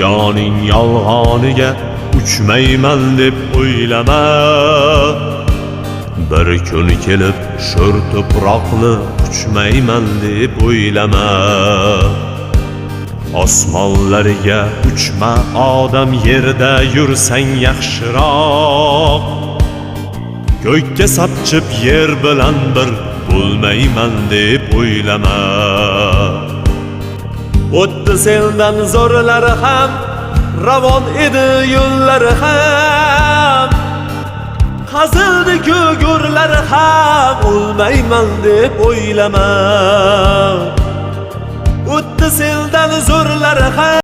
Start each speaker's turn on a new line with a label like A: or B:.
A: dunyoning yolg'oniga uchmayman deb o'ylama. Bir kun kelib sho'r tuproqni uchmayman deb o'ylama. Osmonlarga uchma odam, yerda yursang yaxshiroq. Ko'kka sapchib yer bilan bir bo'lmayman deb o'ylama. O'tdi sendan zo'rlari ham, ravon edi yo'llari ham. Qazildi ko'gurlari ham, o'lmayman deb o'ylama. O'tdi sendan zo'rlari ham